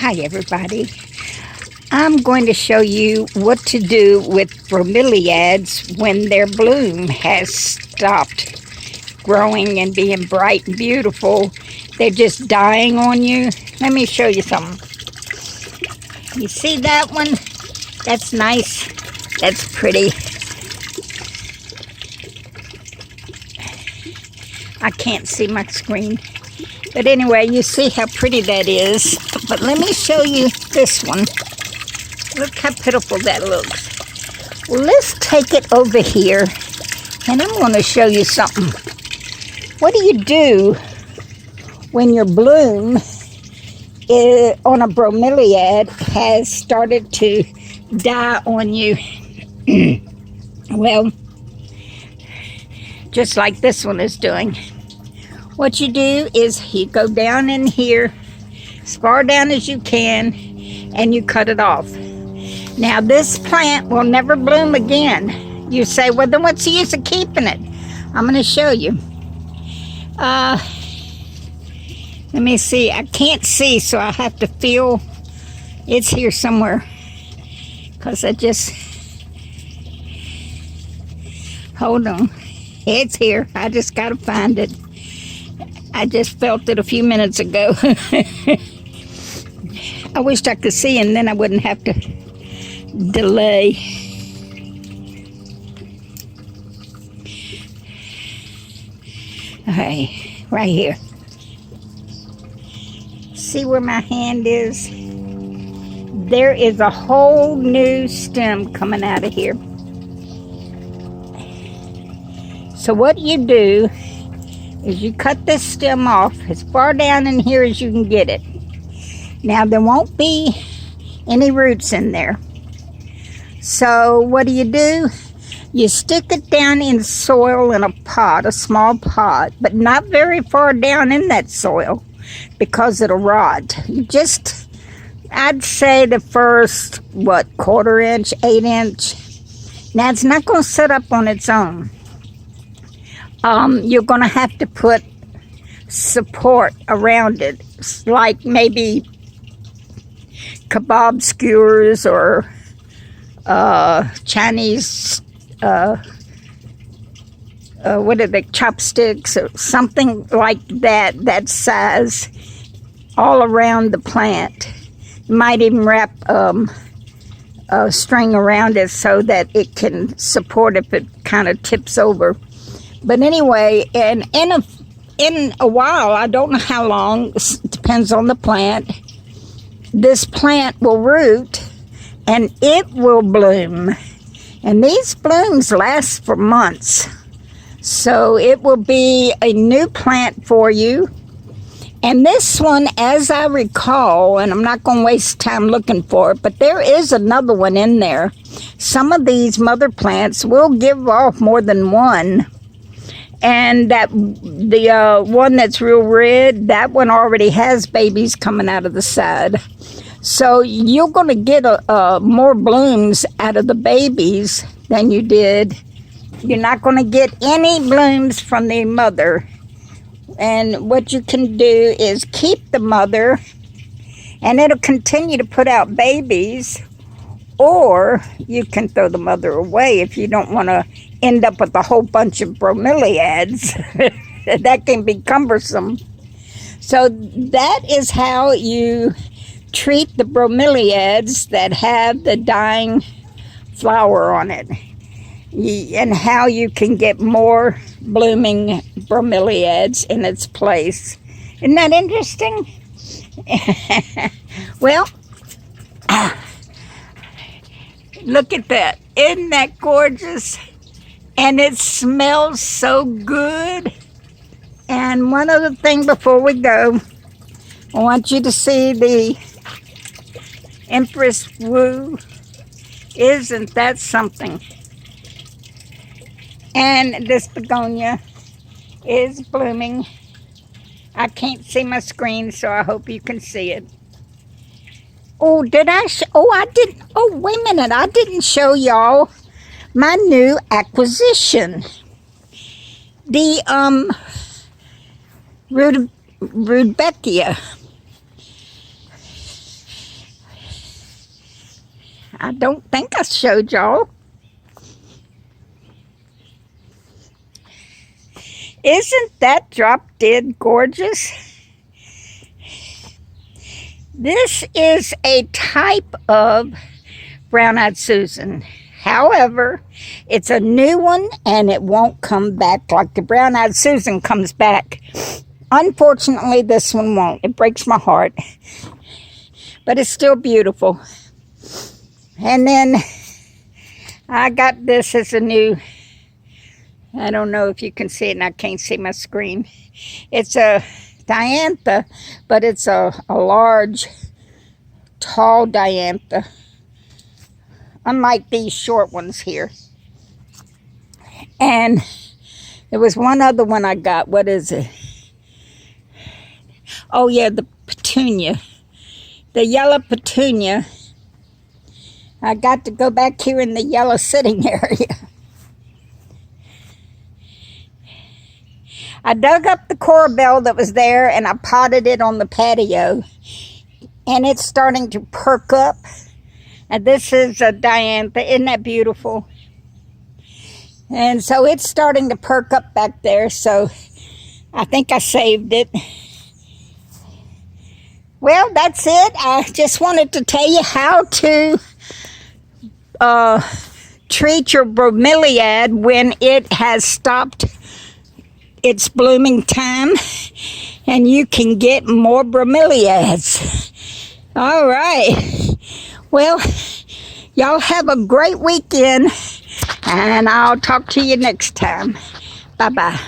Hi everybody. I'm going to show you what to do with bromeliads when their bloom has stopped growing and being bright and beautiful. They're just dying on you. Let me show you something. You see that one? That's nice. That's pretty. I can't see my screen. But anyway, you see how pretty that is. But let me show you this one. Look how pitiful that looks. Well, let's take it over here, and I'm going to show you something. What do you do when your bloom on a bromeliad has started to die on you? Well, just like this one is doing. What you do is you go down in here, as far down as you can, and you cut it off. Now this plant will never bloom again. You say, well then what's the use of keeping it? I'm going to show you. Let me see. I can't see, so I have to feel. It's here somewhere. Because I just... Hold on. It's here. I just got to find it. I just felt it a few minutes ago. I wished I could see, and then I wouldn't have to delay. Okay, right here. See where my hand is? There is a whole new stem coming out of here. So what you do is you cut this stem off as far down in here as you can get it. Now there won't be any roots in there. So what do? You stick it down in soil in a pot, a small pot, but not very far down in that soil because it'll rot. You just, I'd say the first, quarter inch, 1/8 inch. Now it's not going to sit up on its own. You're going to have to put support around it, like maybe kebab skewers or Chinese, chopsticks or something like that size, all around the plant. You might even wrap a string around it so that it can support if it kind of tips over. But anyway, and in a while, I don't know how long, it depends on the plant, this plant will root and it will bloom. And these blooms last for months. So it will be a new plant for you. And this one, as I recall, and I'm not going to waste time looking for it, but there is another one in there. Some of these mother plants will give off more than one. And the one that's real red, that one already has babies coming out of the side. So you're going to get more blooms out of the babies than you did. You're not going to get any blooms from the mother. And what you can do is keep the mother, and it'll continue to put out babies. Or you can throw the mother away if you don't want to end up with a whole bunch of bromeliads. That can be cumbersome. So that is how you treat the bromeliads that have the dying flower on it, and how you can get more blooming bromeliads in its place. Isn't that interesting? Well, look at that. Isn't that gorgeous? And it smells so good. And one other thing before we go, I want you to see the Empress Wu. Isn't that something? And this begonia is blooming. I can't see my screen, so I hope you can see it. Oh, did I? I didn't. Oh, wait a minute. I didn't show y'all my new acquisition. The Rudbeckia. I don't think I showed y'all. Isn't that drop dead gorgeous? This is a type of brown-eyed Susan. However, it's a new one and it won't come back like the brown-eyed Susan comes back. Unfortunately, this one won't. It breaks my heart. But it's still beautiful. And then I got this as a new, I don't know if you can see it and I can't see my screen. It's a diantha, but it's a large, tall diantha. Unlike these short ones here. And there was one other one I got. What is it? Oh yeah, the petunia. The yellow petunia. I got to go back here in the yellow sitting area. I dug up the corbel that was there and I potted it on the patio. And it's starting to perk up. And this is a diantha. Isn't that beautiful? And so it's starting to perk up back there. So I think I saved it. Well, that's it. I just wanted to tell you how to treat your bromeliad when it has stopped its blooming time, and you can get more bromeliads. All right. Well, y'all have a great weekend, and I'll talk to you next time. Bye-bye.